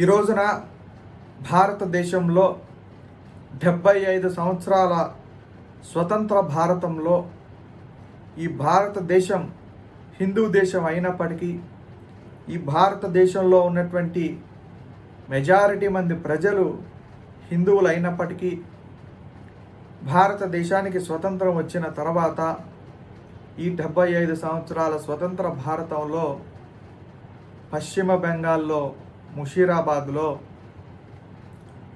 ఈ రోజున భారతదేశంలో 75 సంవత్సరాల స్వతంత్ర భారతంలో ఈ భారతదేశం హిందూ దేశం అయినప్పటికీ ఈ భారతదేశంలో ఉన్నటువంటి మెజారిటీ మంది ప్రజలు హిందువులు అయినప్పటికీ భారతదేశానికి స్వతంత్రం వచ్చిన తర్వాత ఈ 75 సంవత్సరాల స్వతంత్ర భారతంలో పశ్చిమ బెంగాల్లో ముషీరాబాద్లో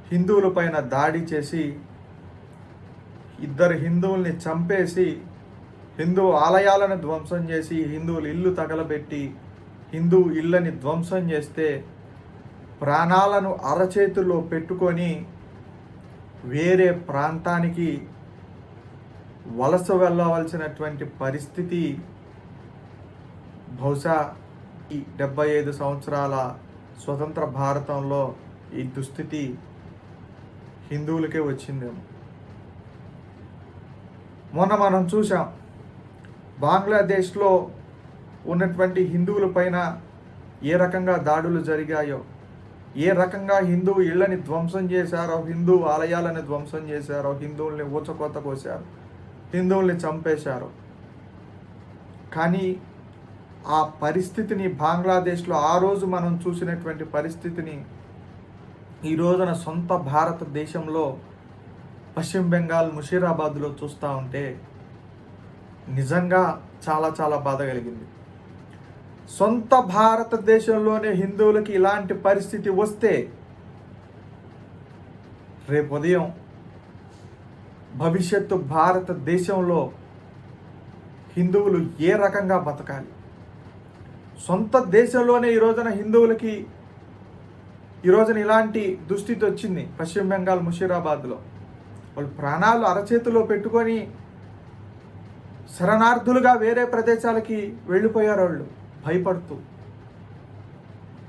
హిందువులపైన దాడి చేసి ఇద్దరు హిందువుల్ని చంపేసి హిందూ ఆలయాలను ధ్వంసం చేసి హిందువుల ఇల్లు తగలబెట్టి హిందూ ఇళ్ళని ధ్వంసం చేస్తే ప్రాణాలను అరచేతుల్లో పెట్టుకొని వేరే ప్రాంతానికి వలస వెళ్ళవలసినటువంటి పరిస్థితి బహుశా ఈ 75 సంవత్సరాల స్వతంత్ర భారతంలో ఈ దుస్థితి హిందువులకే వచ్చిందేమో. మొన్న మనం చూసాం బంగ్లాదేశ్లో ఉన్నటువంటి హిందువుల పైన ఏ రకంగా దాడులు జరిగాయో, ఏ రకంగా హిందూ ఇళ్ళని ధ్వంసం చేశారో, హిందూ ఆలయాలను ధ్వంసం చేశారో, హిందువుల్ని ఊచకోత కోశారు, హిందువుల్ని చంపేశారు. కానీ ఆ పరిస్థితిని బంగ్లాదేశ్లో ఆ రోజు మనం చూసినటువంటి పరిస్థితిని ఈ రోజున సొంత భారతదేశంలో పశ్చిమ బెంగాల్ ముషీరాబాద్లో చూస్తూ ఉంటే నిజంగా చాలా చాలా బాధ కలిగింది. సొంత భారతదేశంలోనే హిందువులకి ఇలాంటి పరిస్థితి వస్తే రేపు ఉదయం భవిష్యత్తు భారతదేశంలో హిందువులు ఏ రకంగా బతకాలి? సొంత దేశంలోనే ఈ రోజున హిందువులకి ఈ రోజున ఇలాంటి దుస్థితి వచ్చింది. పశ్చిమ బెంగాల్ ముషీరాబాద్లో వాళ్ళు ప్రాణాలు అరచేతిలో పెట్టుకొని శరణార్థులుగా వేరే ప్రదేశాలకి వెళ్ళిపోయారు. వాళ్ళు భయపడుతూ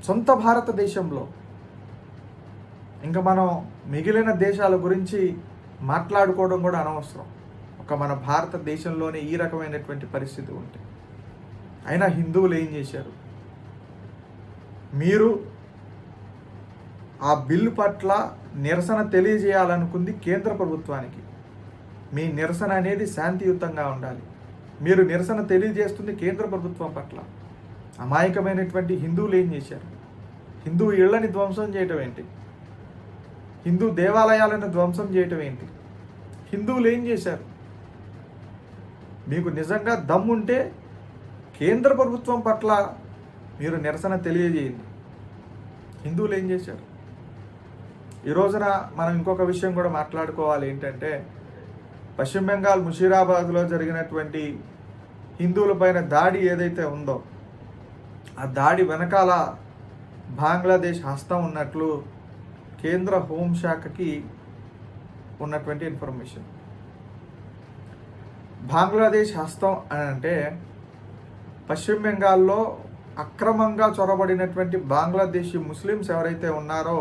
సొంత భారతదేశంలో. ఇంకా మనం మిగిలిన దేశాల గురించి మాట్లాడుకోవడం కూడా అనవసరం. ఒక మన భారతదేశంలోనే ఈ రకమైనటువంటి పరిస్థితి ఉంటే అయినా హిందువులు ఏం చేశారు? మీరు ఆ బిల్లు పట్ల నిరసన తెలియజేయాలనుకుంది కేంద్ర ప్రభుత్వానికి. మీ నిరసన అనేది శాంతియుతంగా ఉండాలి. మీరు నిరసన తెలియజేస్తుంది కేంద్ర ప్రభుత్వం పట్ల. అమాయకమైనటువంటి హిందువులు ఏం చేశారు? హిందూ ఇళ్లని ధ్వంసం చేయటం ఏంటి? హిందూ దేవాలయాలను ధ్వంసం చేయటం ఏంటి? హిందువులు ఏం చేశారు? మీకు నిజంగా దమ్ముంటే కేంద్ర ప్రభుత్వం పట్ల మీరు నిరసన తెలియజేయండి. హిందువులు ఏం చేశారు? ఈ రోజున మనం ఇంకొక విషయం కూడా మాట్లాడుకోవాలి. ఏంటంటే పశ్చిమ బెంగాల్ ముషీరాబాద్లో జరిగినటువంటి హిందువుల పైన దాడి ఏదైతే ఉందో ఆ దాడి వెనకాల బంగ్లాదేశ్ హస్తం ఉన్నట్లు కేంద్ర హోంశాఖకి ఉన్నటువంటి ఇన్ఫర్మేషన్. బంగ్లాదేశ్ హస్తం అని అంటే పశ్చిమ బెంగాల్లో అక్రమంగా చొరబడినటువంటి బంగ్లాదేశీ ముస్లిమ్స్ ఎవరైతే ఉన్నారో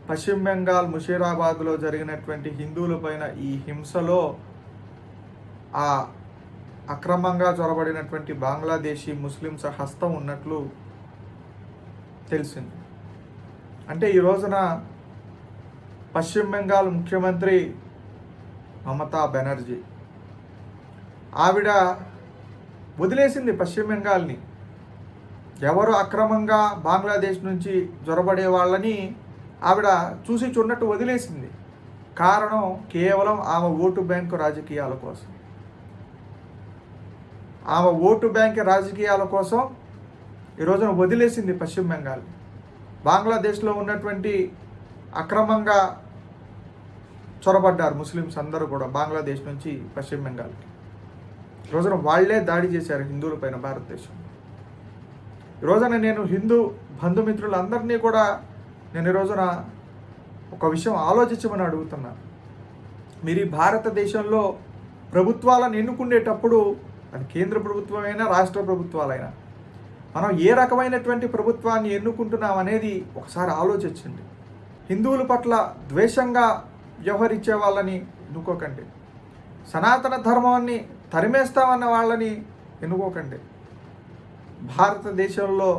పశ్చిమ బెంగాల్ ముషీరాబాద్లో జరిగినటువంటి హిందువులపైన ఈ హింసలో ఆ అక్రమంగా చొరబడినటువంటి బంగ్లాదేశీ ముస్లిమ్స్ హస్తం ఉన్నట్లు తెలిసింది. అంటే ఈ రోజున పశ్చిమ బెంగాల్ ముఖ్యమంత్రి మమతా బెనర్జీ ఆవిడ వదిలేసింది పశ్చిమ బెంగాల్ని. ఎవరు అక్రమంగా బంగ్లాదేశ్ నుంచి జొరబడే వాళ్ళని ఆవిడ చూసి చూడనట్టు వదిలేసింది. కారణం కేవలం ఆమె ఓటు బ్యాంకు రాజకీయాల కోసం. ఆమె ఓటు బ్యాంక్ రాజకీయాల కోసం ఈ రోజున వదిలేసింది పశ్చిమ బెంగాల్. బంగ్లాదేశ్లో ఉన్నటువంటి అక్రమంగా చొరబడ్డారు ముస్లిమ్స్ అందరూ కూడా బంగ్లాదేశ్ నుంచి పశ్చిమ బెంగాల్కి. ఈ రోజున వాళ్లే దాడి చేశారు హిందువుల పైన భారతదేశం. ఈ రోజున నేను హిందూ బంధుమిత్రులందరినీ కూడా నేను ఈ రోజున ఒక విషయం ఆలోచించమని అడుగుతున్నా. మీరు ఈ భారతదేశంలో ప్రభుత్వాలను ఎన్నుకునేటప్పుడు అది కేంద్ర ప్రభుత్వమైనా రాష్ట్ర ప్రభుత్వాలైనా మనం ఏ రకమైనటువంటి ప్రభుత్వాన్ని ఎన్నుకుంటున్నాం అనేది ఒకసారి ఆలోచించండి. హిందువుల పట్ల ద్వేషంగా వ్యవహరించే వాళ్ళని ఎన్నుకోకండి. సనాతన ధర్మాన్ని తరిమేస్తామన్న వాళ్ళని ఎన్నుకోకండి. భారతదేశంలో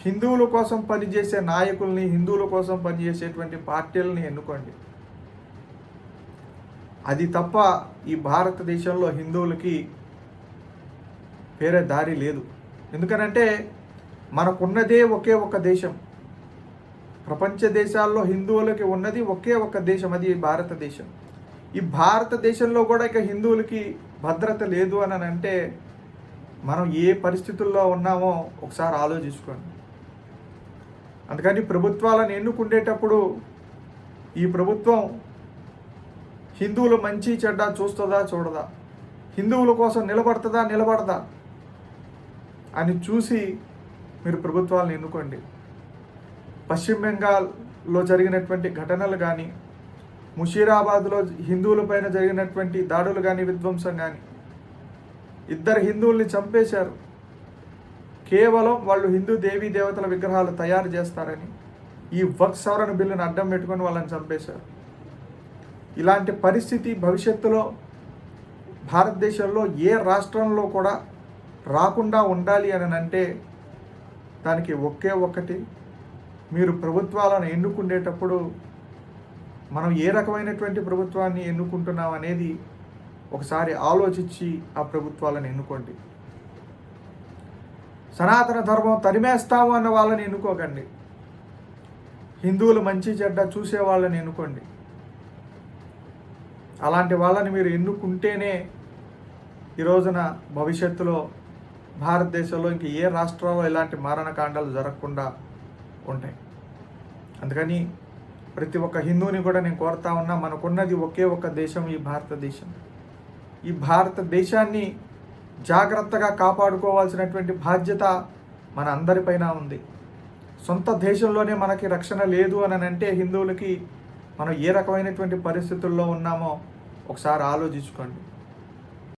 హిందువుల కోసం పనిచేసే నాయకుల్ని, హిందువుల కోసం పనిచేసేటువంటి పార్టీలని ఎన్నుకోండి. అది తప్ప ఈ భారతదేశంలో హిందువులకి వేరే దారి లేదు. ఎందుకనంటే మనకున్నదే ఒకే ఒక దేశం. ప్రపంచ దేశాల్లో హిందువులకి ఉన్నది ఒకే ఒక దేశం, అది భారతదేశం. ఈ భారతదేశంలో కూడా ఇక హిందువులకి భద్రత లేదు అని అంటే మనం ఏ పరిస్థితుల్లో ఉన్నామో ఒకసారి ఆలోచించుకోండి. అందుకని ప్రభుత్వాలను ఎన్నుకునేటప్పుడు ఈ ప్రభుత్వం హిందువుల మంచి చెడ్డ చూస్తుందా చూడదా, హిందువుల కోసం నిలబడదా అని చూసి మీరు ప్రభుత్వాలను ఎన్నుకోండి. పశ్చిమ బెంగాల్లో జరిగినటువంటి ఘటనలు కానీ, ముషీరాబాద్లో హిందువులపైన జరిగినటువంటి దాడులు కానీ, విధ్వంసం కానీ, 2 హిందువుల్ని చంపేశారు. కేవలం వాళ్ళు హిందూ దేవీ దేవతల విగ్రహాలు తయారు చేస్తారని ఈ వక్ఫ్ సవరణ బిల్లును అడ్డం పెట్టుకొని వాళ్ళని చంపేశారు. ఇలాంటి పరిస్థితి భవిష్యత్తులో భారతదేశంలో ఏ రాష్ట్రంలో కూడా రాకుండా ఉండాలి అని అంటే దానికి ఒకే ఒక్కటి, మీరు ప్రభుత్వాలను ఎన్నుకునేటప్పుడు మనం ఏ రకమైనటువంటి ప్రభుత్వాన్ని ఎన్నుకుంటున్నాం అనేది ఒకసారి ఆలోచించి ఆ ప్రభుత్వాలను ఎన్నుకోండి. సనాతన ధర్మం తరిమేస్తాము అన్న వాళ్ళని ఎన్నుకోకండి. హిందువులు మంచి చెడ్డ చూసే వాళ్ళని ఎన్నుకోండి. అలాంటి వాళ్ళని మీరు ఎన్నుకుంటేనే ఈ రోజున భవిష్యత్తులో భారతదేశంలో ఇంక ఏ రాష్ట్రంలో ఇలాంటి మారణకాండాలు జరగకుండా ఉంటాయి. అందుకని ప్రతి ఒక్క హిందువుని కూడా నేను కోరుతా ఉన్నా, మనకున్నది ఒకే ఒక దేశం, ఈ భారతదేశం. ఈ భారతదేశాన్ని జాగ్రత్తగా కాపాడుకోవాల్సినటువంటి బాధ్యత మన అందరిపైన ఉంది. సొంత దేశంలోనే మనకి రక్షణ లేదు అని అంటే హిందువులకి మనం ఏ రకమైనటువంటి పరిస్థితుల్లో ఉన్నామో ఒకసారి ఆలోచించుకోండి.